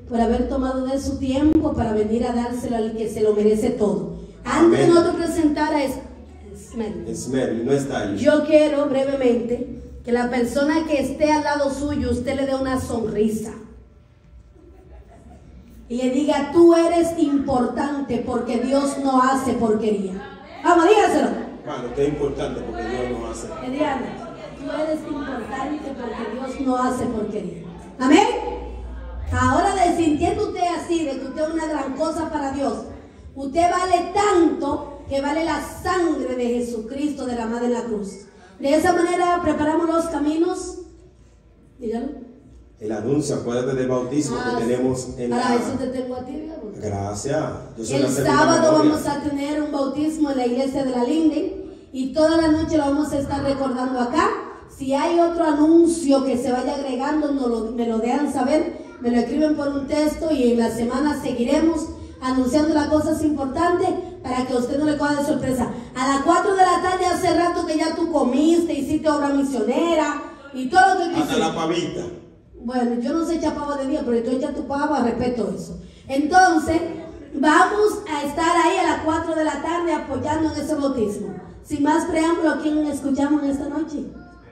por haber tomado de su tiempo para venir a dárselo al que se lo merece todo. Antes de nosotros presentar a Esmerly, no está ahí. Yo quiero brevemente que la persona que esté al lado suyo, usted le dé una sonrisa y le diga: tú eres importante porque Dios no hace porquería. Vamos, dígaselo. Bueno, que es importante porque Dios no hace. Diana, tú eres importante porque Dios no hace porquería. Amén. Ahora, sintiendo usted así, de que usted es una gran cosa para Dios, usted vale tanto que vale la sangre de Jesucristo derramada en la cruz. De esa manera preparamos los caminos. Dígalo. El anuncio, acuérdate del bautismo que tenemos en para la... eso te tengo a ti, digamos. Gracias. El sábado vamos a tener un bautismo en la iglesia de la Linden y toda la noche lo vamos a estar recordando acá. Si hay otro anuncio que se vaya agregando, me lo dejan saber, me lo escriben por un texto y en la semana seguiremos anunciando las cosas importantes para que a usted no le coja de sorpresa. A las 4 de la tarde, hace rato que ya tú comiste, hiciste obra misionera y todo lo que quisiste. Hasta la pavita. Bueno, yo no sé echar pavo de día, pero tú echas tu pavo, respeto eso. Entonces, vamos a estar ahí a las 4 de la tarde apoyando en ese bautismo. Sin más preámbulo, ¿a quién escuchamos esta noche?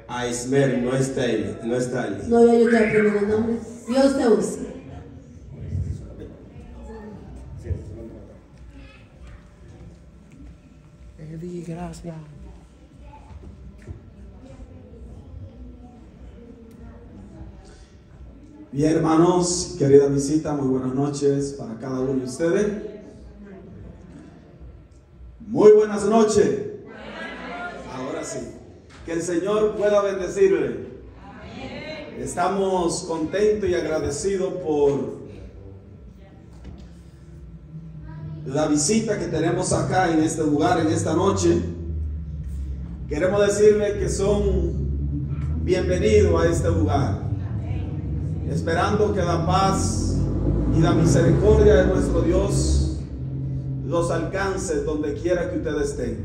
A Esmerly, no está ahí. No, ya yo estoy aprendiendo el nombre. Dios te use. Gracias. Bien, hermanos, querida visita, muy buenas noches para cada uno de ustedes. Muy buenas noches. Ahora sí, que el Señor pueda bendecirle. Estamos contentos y agradecidos por la visita que tenemos acá en este lugar, en esta noche. Queremos decirle que son bienvenidos a este lugar, esperando que la paz y la misericordia de nuestro Dios los alcance donde quiera que ustedes estén.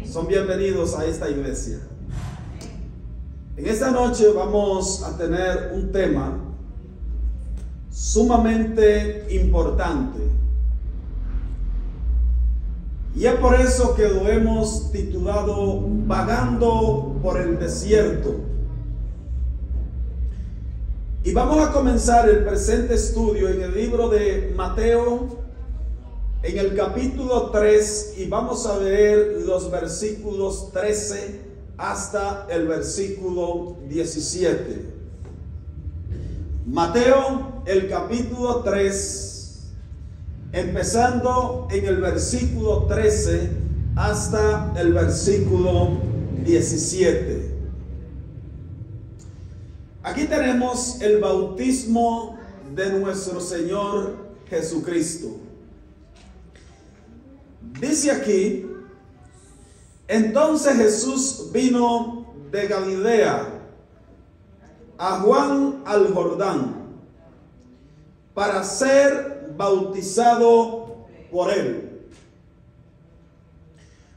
Son bienvenidos a esta iglesia. En esta noche vamos a tener un tema sumamente importante. Y es por eso que lo hemos titulado Vagando por el Desierto. Y vamos a comenzar el presente estudio en el libro de Mateo, en el capítulo 3, y vamos a leer los versículos 13 hasta el versículo 17. Mateo, el capítulo 3, empezando en el versículo 13 hasta el versículo 17. Aquí tenemos el bautismo de nuestro Señor Jesucristo. Dice aquí: entonces Jesús vino de Galilea a Juan al Jordán para ser bautizado por él.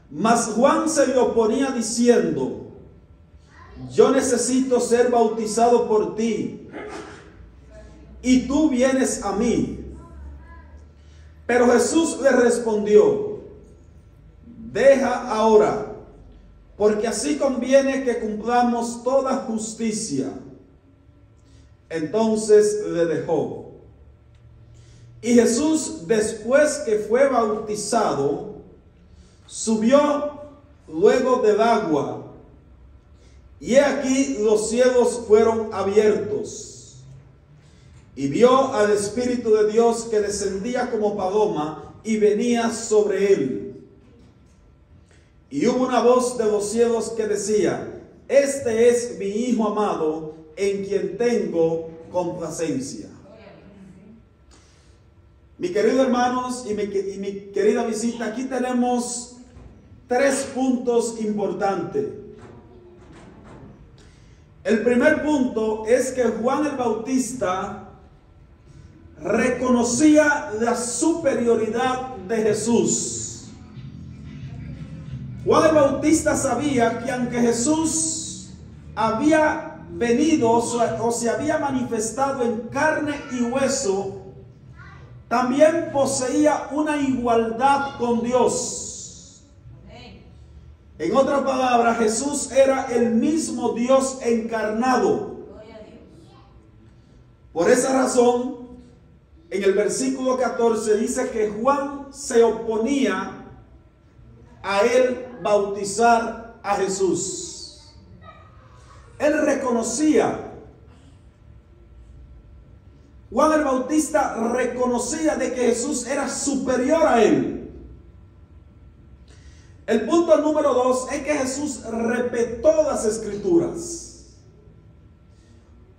Mas Juan se le oponía diciendo: yo necesito ser bautizado por ti, y tú vienes a mí. Pero Jesús le respondió: deja ahora, porque así conviene que cumplamos toda justicia. Entonces le dejó. Y Jesús, después que fue bautizado, subió luego del agua. Y he aquí los cielos fueron abiertos. Y vio al Espíritu de Dios que descendía como paloma y venía sobre él. Y hubo una voz de los cielos que decía: este es mi Hijo amado, en quien tengo complacencia. Mi querido hermanos y mi querida visita, aquí tenemos 3 puntos importantes. El primer punto es que Juan el Bautista reconocía la superioridad de Jesús. Juan el Bautista sabía que aunque Jesús había venido o se había manifestado en carne y hueso también poseía una igualdad con Dios. En otras palabras, Jesús era el mismo Dios encarnado. Por esa razón, en el versículo 14 dice que Juan se oponía a él bautizar a Jesús. Él reconocía, Juan el Bautista reconocía de que Jesús era superior a él. El punto número 2 es que Jesús respetó las escrituras.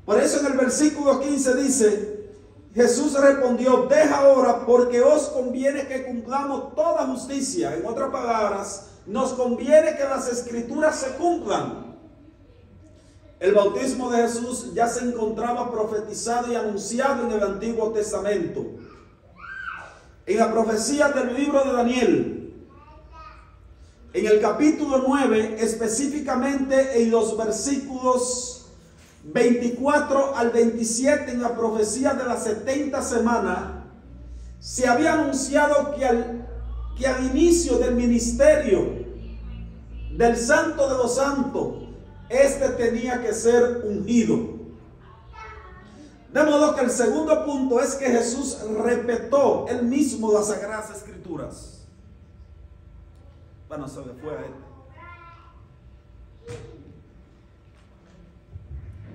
Por eso en el versículo 15 dice, Jesús respondió, deja ahora porque os conviene que cumplamos toda justicia. En otras palabras, nos conviene que las escrituras se cumplan. El bautismo de Jesús ya se encontraba profetizado y anunciado en el Antiguo Testamento. En la profecía del libro de Daniel, en el capítulo 9, específicamente en los versículos 24 al 27, en la profecía de las 70 semanas, se había anunciado que al inicio del ministerio del Santo de los Santos, este tenía que ser ungido. De modo que el segundo punto es que Jesús respetó él mismo las Sagradas Escrituras. Bueno, se le fue a él.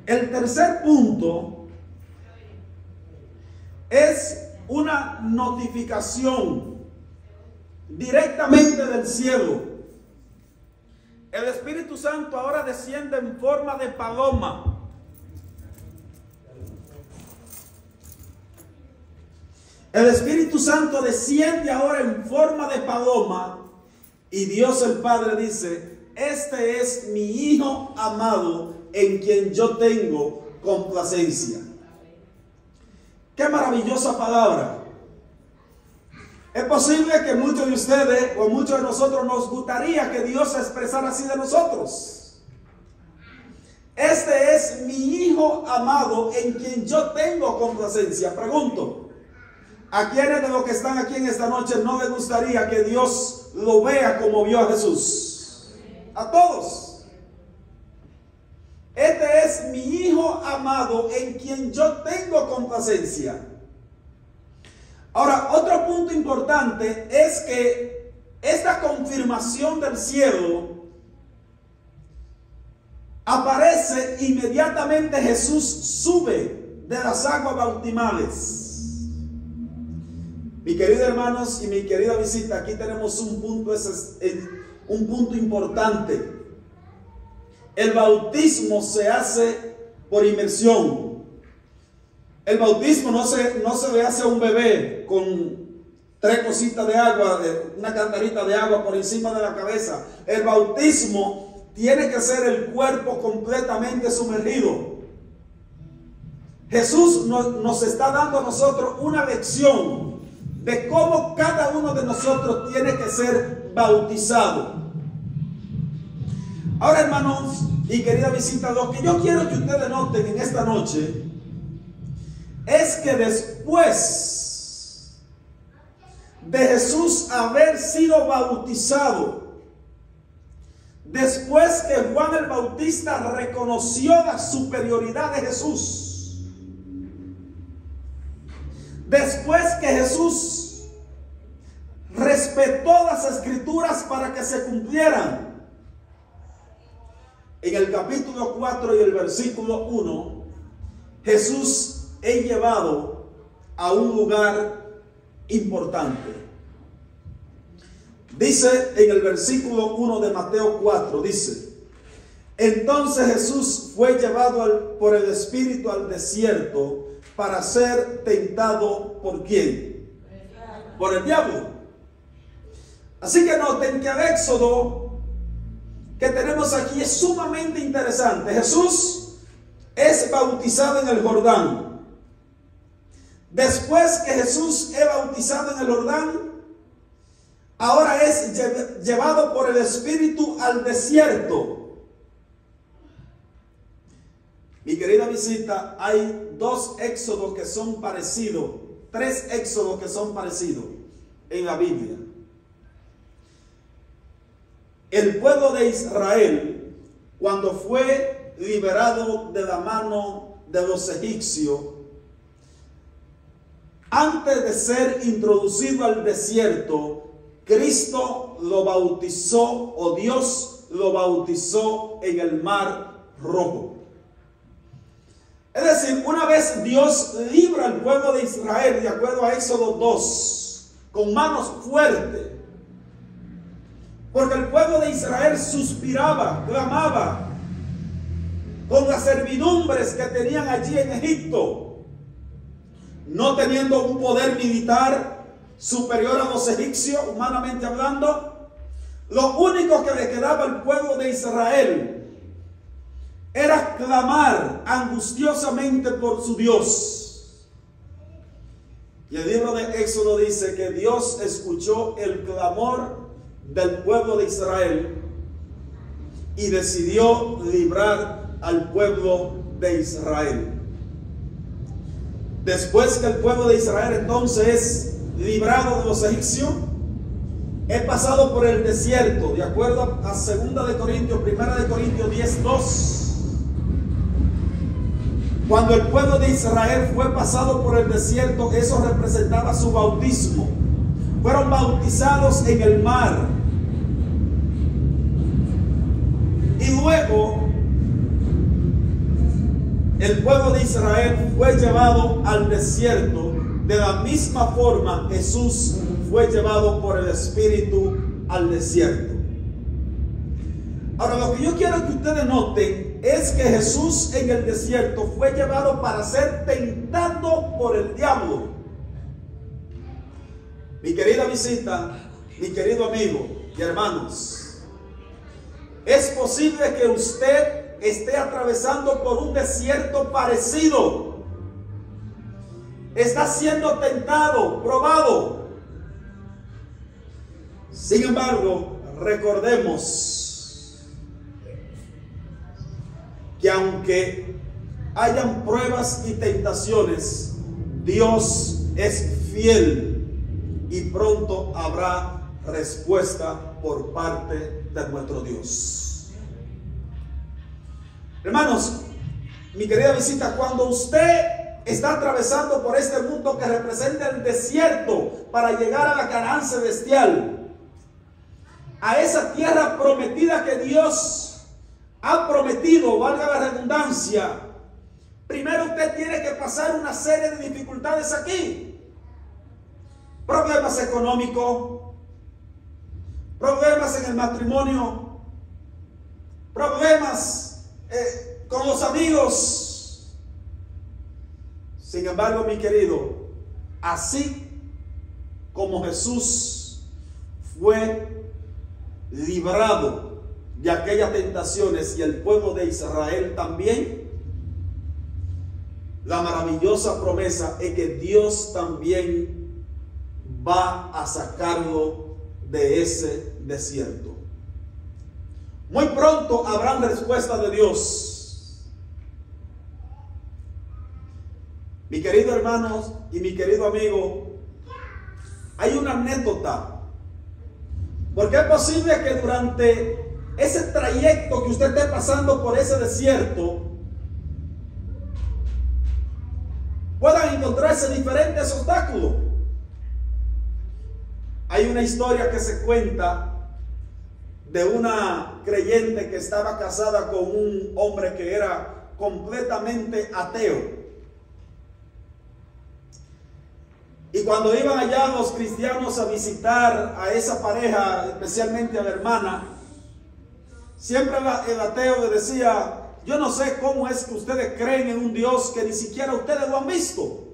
El tercer punto es una notificación directamente del cielo. El Espíritu Santo ahora desciende en forma de paloma. El Espíritu Santo desciende ahora en forma de paloma y Dios el Padre dice, este es mi Hijo amado en quien yo tengo complacencia. Qué maravillosa palabra. Es posible que muchos de ustedes o muchos de nosotros nos gustaría que Dios se expresara así de nosotros. Este es mi Hijo amado en quien yo tengo complacencia. Pregunto, ¿a quiénes de los que están aquí en esta noche no les gustaría que Dios lo vea como vio a Jesús? A todos. Este es mi Hijo amado en quien yo tengo complacencia. Ahora, otro punto importante es que esta confirmación del cielo aparece inmediatamente. Jesús sube de las aguas bautismales. Mi queridos hermanos y mi querida visita, aquí tenemos un punto importante. El bautismo se hace por inmersión. El bautismo no se le hace a un bebé con 3 cositas de agua, una cantarita de agua por encima de la cabeza. El bautismo tiene que ser el cuerpo completamente sumergido. Jesús nos está dando a nosotros una lección de cómo cada uno de nosotros tiene que ser bautizado. Ahora, hermanos y querida visita, lo que yo quiero que ustedes noten en esta noche es que después de Jesús haber sido bautizado, después que Juan el Bautista reconoció la superioridad de Jesús, después que Jesús respetó las escrituras para que se cumplieran, en el capítulo 4 y el versículo 1, Jesús es llevado a un lugar importante. Dice en el versículo 1 de Mateo 4, dice, entonces Jesús fue llevado por el Espíritu al desierto para ser tentado ¿por quién? Por el diablo. Así que noten que el éxodo que tenemos aquí es sumamente interesante. Jesús es bautizado en el Jordán. Después que Jesús es bautizado en el Jordán, ahora es llevado por el Espíritu al desierto. Mi querida visita, hay 2 éxodos que son parecidos 3 éxodos que son parecidos en la Biblia. El pueblo de Israel, cuando fue liberado de la mano de los egipcios, antes de ser introducido al desierto, Cristo lo bautizó, o Dios lo bautizó en el Mar Rojo. Es decir, una vez Dios libra al pueblo de Israel, de acuerdo a Éxodo 2, con manos fuertes, porque el pueblo de Israel suspiraba, clamaba, con las servidumbres que tenían allí en Egipto, no teniendo un poder militar superior a los egipcios, humanamente hablando. Lo único que le quedaba al pueblo de Israel era clamar angustiosamente por su Dios. Y el libro de Éxodo dice que Dios escuchó el clamor del pueblo de Israel y decidió librar al pueblo de Israel. Después que el pueblo de Israel entonces es librado de los egipcios, he pasado por el desierto, de acuerdo a 2 de Corintios, 1 de Corintios 10:2. Cuando el pueblo de Israel fue pasado por el desierto, eso representaba su bautismo. Fueron bautizados en el mar. Y luego el pueblo de Israel fue llevado al desierto. De la misma forma, Jesús fue llevado por el Espíritu al desierto. Ahora, lo que yo quiero que ustedes noten es que Jesús en el desierto fue llevado para ser tentado por el diablo. Mi querida visita, mi querido amigo y hermanos, es posible que usted esté atravesando por un desierto parecido. Está siendo tentado, probado. Sin embargo, recordemos que aunque hayan pruebas y tentaciones, Dios es fiel y pronto habrá respuesta por parte de nuestro Dios. Hermanos, mi querida visita, cuando usted está atravesando por este mundo que representa el desierto para llegar a la Canaán celestial, a esa tierra prometida que Dios ha prometido, valga la redundancia, primero usted tiene que pasar una serie de dificultades aquí. Problemas económicos, problemas en el matrimonio, problemas con los amigos. Sin embargo, mi querido, así como Jesús fue librado de aquellas tentaciones y el pueblo de Israel también, la maravillosa promesa es que Dios también va a sacarlo de ese desierto. Muy pronto habrán respuesta de Dios. Mi querido hermano y mi querido amigo, hay una anécdota. Porque es posible que durante ese trayecto que usted esté pasando por ese desierto, puedan encontrarse diferentes obstáculos. Hay una historia que se cuenta de una creyente que estaba casada con un hombre que era completamente ateo. Y cuando iban allá los cristianos a visitar a esa pareja, especialmente a la hermana, siempre el ateo le decía: yo no sé cómo es que ustedes creen en un Dios que ni siquiera ustedes lo han visto.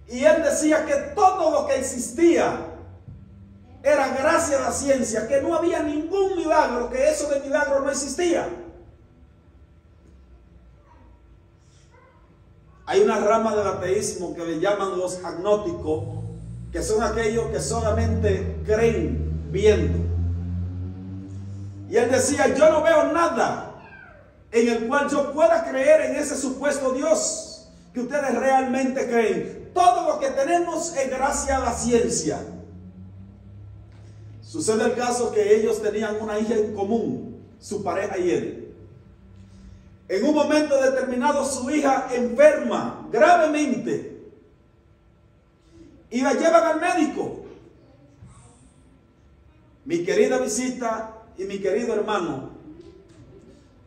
Y él decía que todo lo que existía era gracias a la ciencia, que no había ningún milagro, que eso de milagro no existía. Hay una rama del ateísmo que le llaman los agnósticos, que son aquellos que solamente creen viendo. Y él decía: yo no veo nada en el cual yo pueda creer en ese supuesto Dios. que ustedes realmente creen. Todo lo que tenemos es gracias a la ciencia. Sucede el caso que ellos tenían una hija en común, su pareja y él. En un momento determinado su hija enferma gravemente y la llevan al médico. Mi querida visita y mi querido hermano,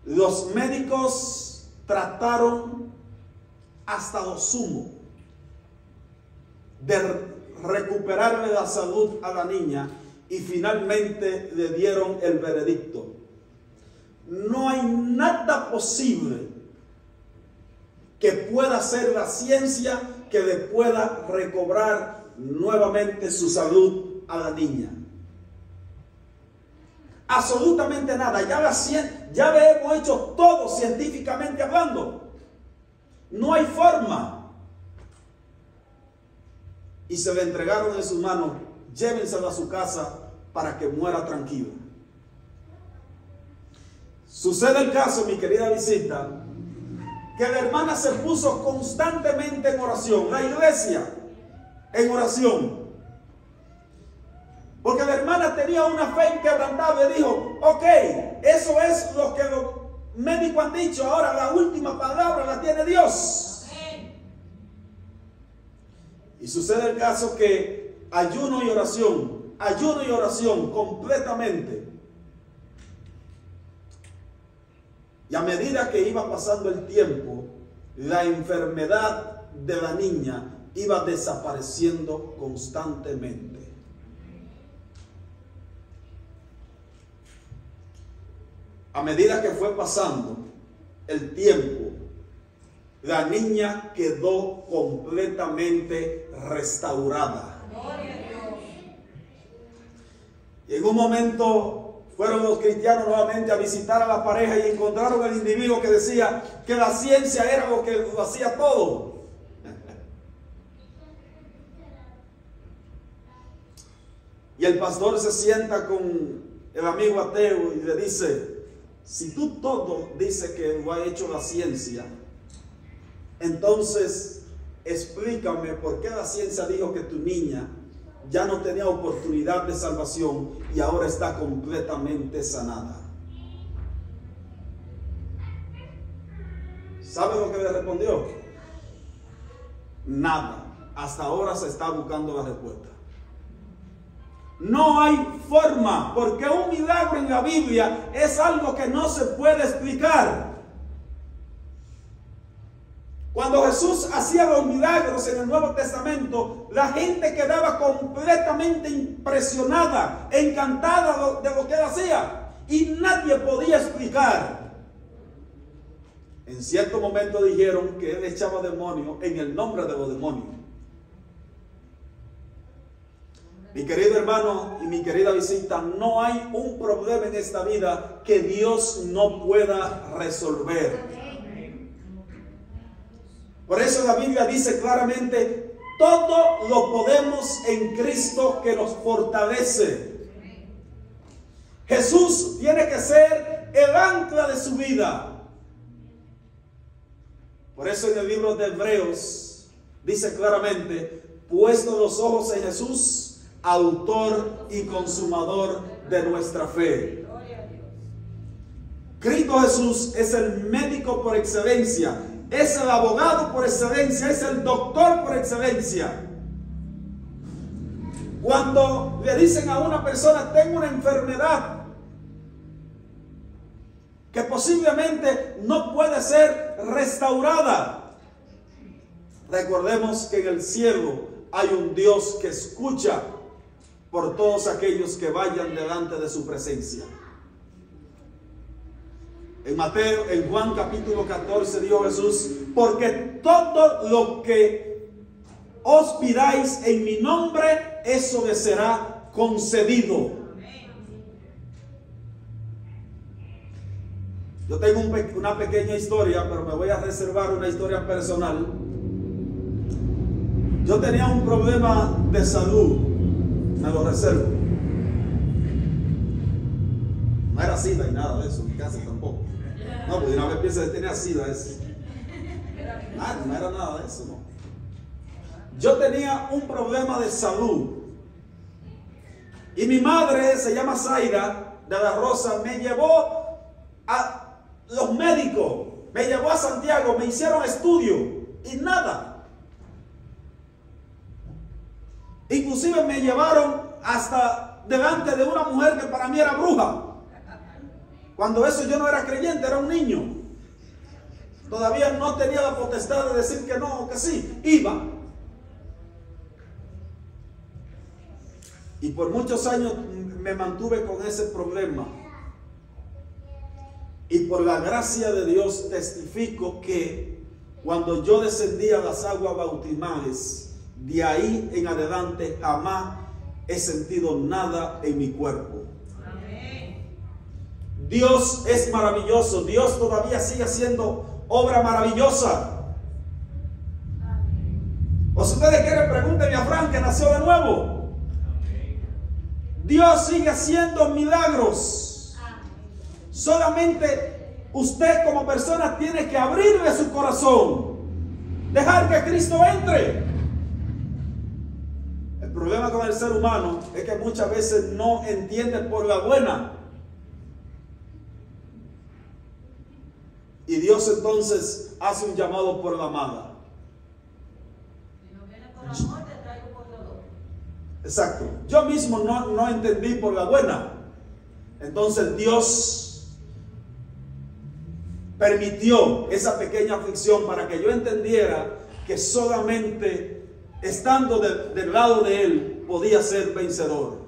los médicos trataron hasta lo sumo de recuperarle la salud a la niña y finalmente le dieron el veredicto. No hay nada posible que pueda hacer la ciencia que le pueda recobrar nuevamente su salud a la niña. Absolutamente nada. Ya le hemos hecho todo científicamente hablando. No hay forma. Y se le entregaron en sus manos. Llévensela a su casa para que muera tranquila. Sucede el caso, mi querida visita, que la hermana se puso constantemente en oración, la iglesia en oración. Porque la hermana tenía una fe inquebrantable y dijo, ok, eso es lo que los médicos han dicho, ahora la última palabra la tiene Dios. Y sucede el caso que ayuno y oración completamente. Y a medida que iba pasando el tiempo, la enfermedad de la niña iba desapareciendo constantemente. A medida que fue pasando el tiempo, la niña quedó completamente restaurada. Y en un momento fueron los cristianos nuevamente a visitar a la pareja y encontraron al individuo que decía que la ciencia era lo que lo hacía todo. Y el pastor se sienta con el amigo ateo y le dice, si tú todo dices que lo ha hecho la ciencia, entonces explícame por qué la ciencia dijo que tu niña ya no tenía oportunidad de salvación y ahora está completamente sanada. ¿Sabe lo que le respondió? Nada. Hasta ahora se está buscando la respuesta. No hay forma, porque un milagro en la Biblia es algo que no se puede explicar. Cuando Jesús hacía los milagros en el Nuevo Testamento, la gente quedaba completamente impresionada, encantada de lo que él hacía, y nadie podía explicar. En cierto momento dijeron que él echaba demonios en el nombre de los demonios. Mi querido hermano y mi querida visita, no hay un problema en esta vida que Dios no pueda resolver. Por eso la Biblia dice claramente, todo lo podemos en Cristo que nos fortalece. Jesús tiene que ser el ancla de su vida. Por eso en el libro de Hebreos dice claramente, puesto los ojos en Jesús, autor y consumador de nuestra fe. Cristo Jesús es el médico por excelencia, es el abogado por excelencia, es el doctor por excelencia. Cuando le dicen a una persona, tengo una enfermedad que posiblemente no puede ser restaurada, recordemos que en el cielo hay un Dios que escucha por todos aquellos que vayan delante de su presencia. En Juan capítulo 14 dijo Jesús, porque todo lo que os pidáis en mi nombre, eso les será concedido. Yo tengo una pequeña historia, pero me voy a reservar una historia personal. Yo tenía un problema de salud, me lo reservo. No era SIDA y nada de eso, ni cáncer tampoco. No, porque una vez piensa que tenía SIDA. No era nada de eso, no. Yo tenía un problema de salud. Y mi madre, se llama Zaira de la Rosa, me llevó a los médicos, me llevó a Santiago, me hicieron estudio y nada. Inclusive me llevaron hasta delante de una mujer que para mí era bruja. Cuando eso yo no era creyente, era un niño. Todavía no tenía la potestad de decir que no o que sí. Iba. Y por muchos años me mantuve con ese problema. Y por la gracia de Dios testifico que cuando yo descendí a las aguas bautismales, de ahí en adelante jamás he sentido nada en mi cuerpo. Amén. Dios es maravilloso. Dios todavía sigue haciendo obra maravillosa. O si ustedes quieren, pregúntenle a Frank, que nació de nuevo. Dios sigue haciendo milagros. Solamente usted como persona tiene que abrirle su corazón, dejar que Cristo entre. El problema con el ser humano es que muchas veces no entiende por la buena. Y Dios entonces hace un llamado por la mala. Si no viene por amor, te traigo por dolor. Exacto. Yo mismo no entendí por la buena. Entonces Dios permitió esa pequeña aflicción para que yo entendiera que solamente estando del lado de Él podía ser vencedor.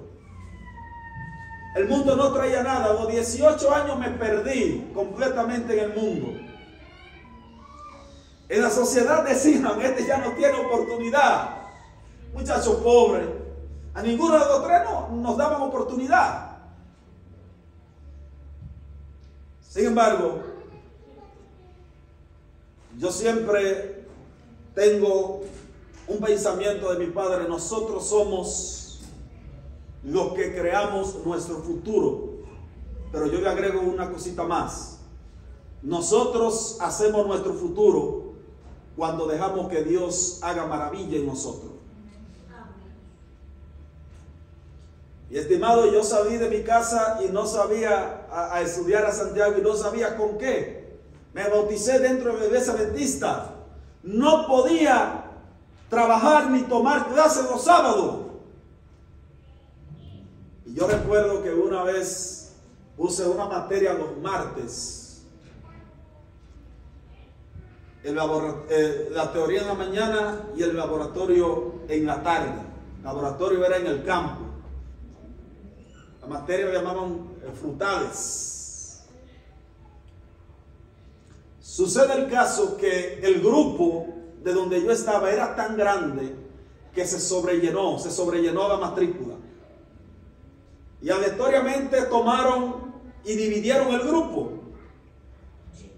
El mundo no traía nada. A los 18 años me perdí completamente en el mundo. En la sociedad decían, este ya no tiene oportunidad. Muchacho pobre. A ninguno de los tres nos daban oportunidad. Sin embargo, yo siempre tengo un pensamiento de mi padre. Nosotros somos los que creamos nuestro futuro. Pero yo le agrego una cosita más. Nosotros hacemos nuestro futuro cuando dejamos que Dios haga maravilla en nosotros. Y estimado, yo salí de mi casa y no sabía a estudiar a Santiago y no sabía con qué. Me bauticé dentro de la iglesia adventista. No podía trabajar ni tomar clases los sábados. Y yo recuerdo que una vez puse una materia los martes. La teoría en la mañana y el laboratorio en la tarde. El laboratorio era en el campo. La materia la llamaban frutales. Sucede el caso que el grupo de donde yo estaba era tan grande que se sobrellenó la matrícula. Y aleatoriamente tomaron y dividieron el grupo.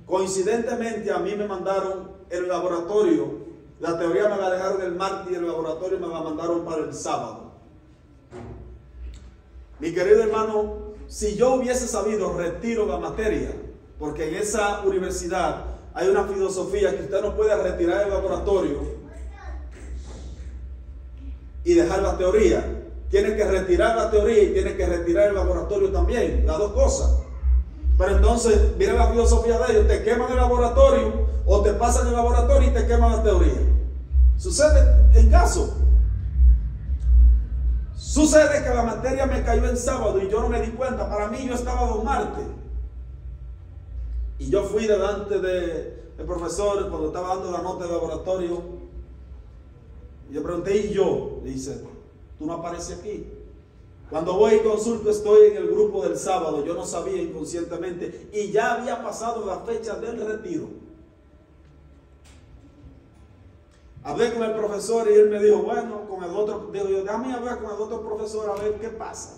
Coincidentemente a mí me mandaron el laboratorio. La teoría me la dejaron el martes y el laboratorio me la mandaron para el sábado. Mi querido hermano, si yo hubiese sabido, retiro la materia, porque en esa universidad hay una filosofía que usted no puede retirar el laboratorio y dejar la teoría. Tiene que retirar la teoría y tiene que retirar el laboratorio también, las dos cosas. Pero entonces, mira la filosofía de ellos, te queman el laboratorio o te pasan el laboratorio y te queman la teoría. Sucede en caso. Sucede que la materia me cayó en sábado y yo no me di cuenta. Para mí yo estaba los martes. Y yo fui delante del profesor cuando estaba dando la nota de laboratorio. Y yo pregunté, ¿y yo? Le dice, ¿tú no apareces aquí? Cuando voy y consulto, estoy en el grupo del sábado. Yo no sabía inconscientemente. Y ya había pasado la fecha del retiro. Hablé con el profesor y él me dijo, bueno, con el otro, digo yo, déjame hablar con el otro profesor a ver qué pasa.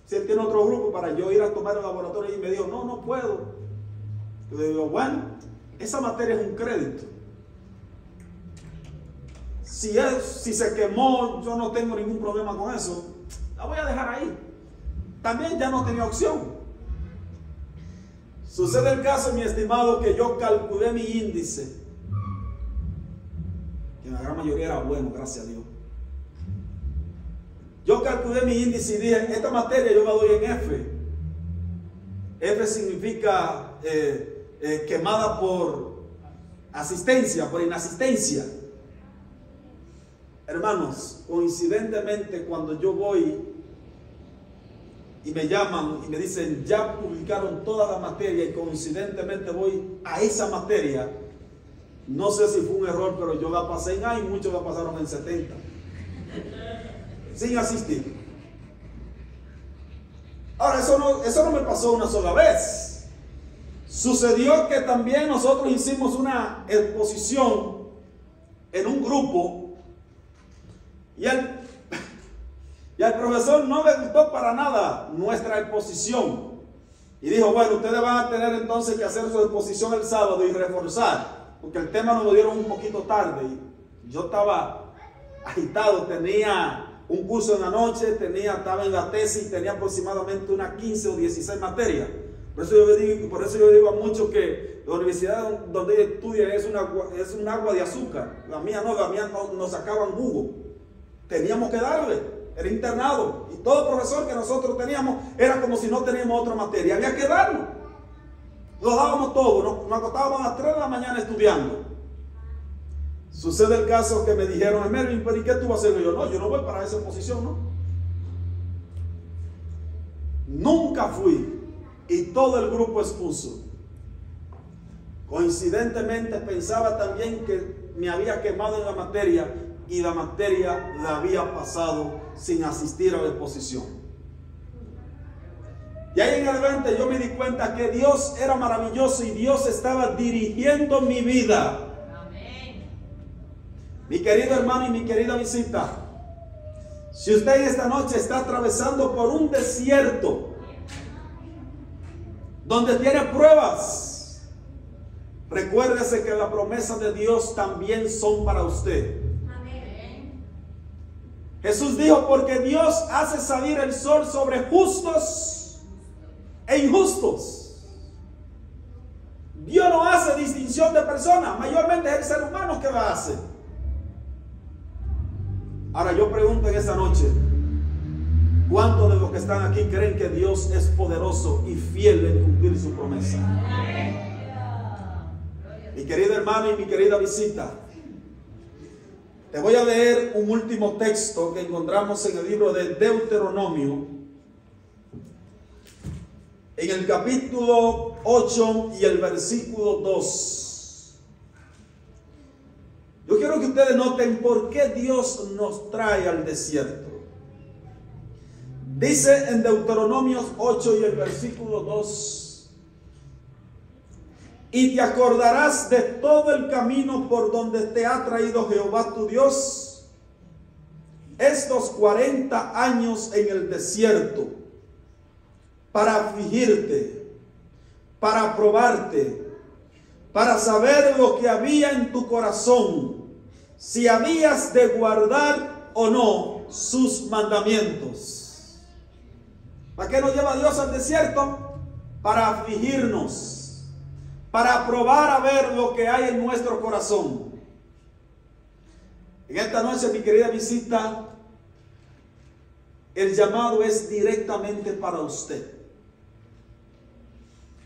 Si él tiene otro grupo para yo ir a tomar el laboratorio. Y me dijo, no puedo. Yo le digo, bueno, esa materia es un crédito. Si se quemó, yo no tengo ningún problema con eso. La voy a dejar ahí. También ya no tenía opción. Sucede el caso, mi estimado, que yo calculé mi índice. En la gran mayoría era bueno, gracias a Dios. Yo calculé mi índice y dije, esta materia yo la doy en F. F significa quemada por asistencia, por inasistencia. Hermanos, coincidentemente cuando yo voy y me llaman y me dicen, ya publicaron toda la materia, y coincidentemente voy a esa materia, no sé si fue un error, pero yo la pasé en A y muchos la pasaron en 70. Sin asistir. Ahora, eso no me pasó una sola vez. Sucedió que también nosotros hicimos una exposición en un grupo y al profesor no le gustó para nada nuestra exposición. Y dijo, bueno, ustedes van a tener entonces que hacer su exposición el sábado y reforzar, porque el tema nos lo dieron un poquito tarde. Y yo estaba agitado, tenía un curso en la noche, estaba en la tesis, tenía aproximadamente unas 15 o 16 materias. Por eso yo le digo a muchos que la universidad donde ella estudia es un agua de azúcar. La mía no nos sacaban jugo. Teníamos que darle, era internado. Y todo profesor que nosotros teníamos era como si no teníamos otra materia. Había que darlo. Lo dábamos todo, nos acostábamos a las 3 de la mañana estudiando. Sucede el caso que me dijeron, Melvin, pero ¿y qué tú vas a hacer? Y yo no voy para esa posición, ¿no? Nunca fui. Y todo el grupo expuso. Coincidentemente pensaba también que me había quemado en la materia y la materia la había pasado sin asistir a la exposición. Y ahí en adelante yo me di cuenta que Dios era maravilloso y Dios estaba dirigiendo mi vida. Mi querido hermano y mi querida visita, si usted esta noche está atravesando por un desierto donde tiene pruebas, recuérdese que las promesas de Dios también son para usted. Amén. Jesús dijo, porque Dios hace salir el sol sobre justos e injustos. Dios no hace distinción de personas, mayormente es el ser humano que la hace. Ahora yo pregunto en esta noche, ¿cuántos de los que están aquí creen que Dios es poderoso y fiel en cumplir su promesa? Mi querido hermano y mi querida visita, te voy a leer un último texto que encontramos en el libro de Deuteronomio, en el capítulo 8 y el versículo 2. Yo quiero que ustedes noten por qué Dios nos trae al desierto. Dice en Deuteronomio 8 y el versículo 2: y te acordarás de todo el camino por donde te ha traído Jehová tu Dios estos 40 años en el desierto, para afligirte, para probarte, para saber lo que había en tu corazón, si habías de guardar o no sus mandamientos. ¿Para qué nos lleva Dios al desierto? Para afligirnos, para probar a ver lo que hay en nuestro corazón. En esta noche, mi querida visita, el llamado es directamente para usted.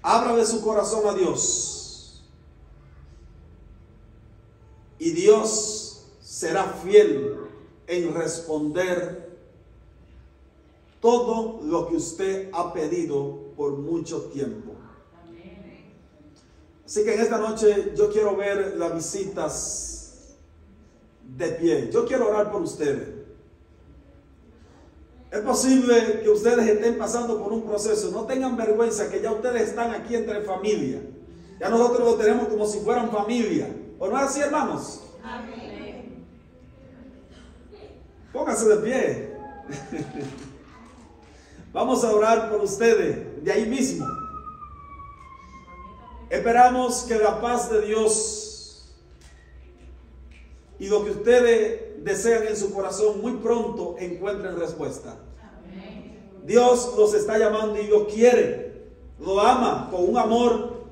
Abra de su corazón a Dios y Dios será fiel en responder todo lo que usted ha pedido por mucho tiempo. Así que en esta noche yo quiero ver las visitas de pie. Yo quiero orar por ustedes. Es posible que ustedes estén pasando por un proceso. No tengan vergüenza que ya ustedes están aquí entre familia. Ya nosotros lo tenemos como si fueran familia. ¿O no es así, hermanos? Amén. Pónganse de pie. Vamos a orar por ustedes de ahí mismo. Esperamos que la paz de Dios y lo que ustedes desean en su corazón muy pronto encuentren respuesta. Dios los está llamando y lo quiere, lo ama con un amor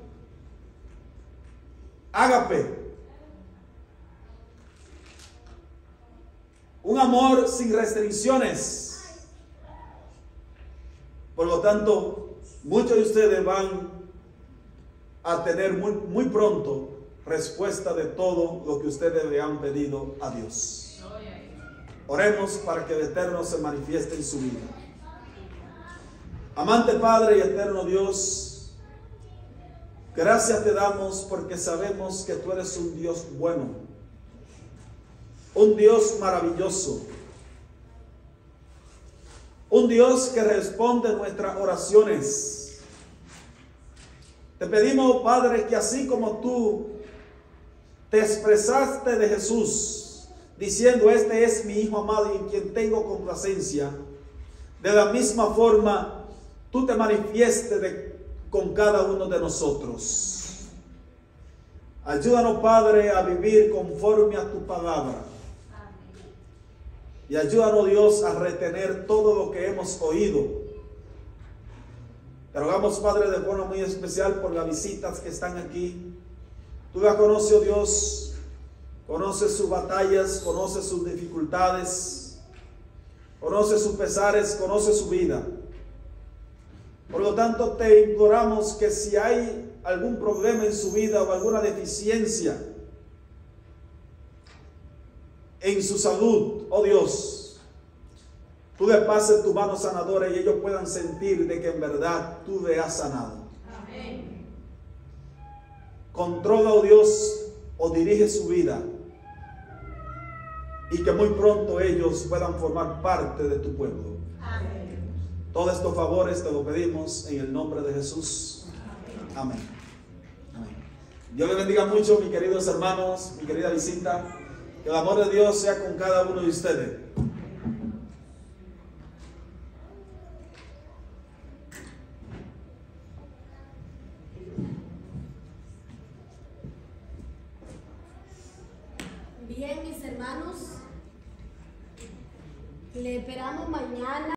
ágape. un amor sin restricciones. Por lo tanto, muchos de ustedes van a tener muy pronto respuesta de todo lo que ustedes le han pedido a Dios. Oremos para que el Eterno se manifieste en su vida. Amante Padre y eterno Dios, gracias te damos porque sabemos que tú eres un Dios bueno, un Dios maravilloso, un Dios que responde nuestras oraciones. Te pedimos, Padre, que así como tú te expresaste de Jesús, diciendo, este es mi Hijo amado y en quien tengo complacencia, de la misma forma, tú te manifiestes con cada uno de nosotros. Ayúdanos, Padre, a vivir conforme a tu palabra. Y ayúdanos, Dios, a retener todo lo que hemos oído. Te rogamos, Padre, de forma muy especial por las visitas que están aquí. Tú las conoces, oh Dios. Conoces sus batallas, conoces sus dificultades, conoces sus pesares, conoces su vida. Por lo tanto, te imploramos que si hay algún problema en su vida o alguna deficiencia en su salud, oh Dios, tú le pases tu mano sanadora y ellos puedan sentir de que en verdad tú le has sanado. Amén. Controla, oh Dios, o dirige su vida y que muy pronto ellos puedan formar parte de tu pueblo. Amén. Todos estos favores te lo pedimos en el nombre de Jesús. Amén. Amén. Dios les bendiga mucho, mis queridos hermanos, mi querida visita. Que el amor de Dios sea con cada uno de ustedes. Bien, mis hermanos, le esperamos mañana.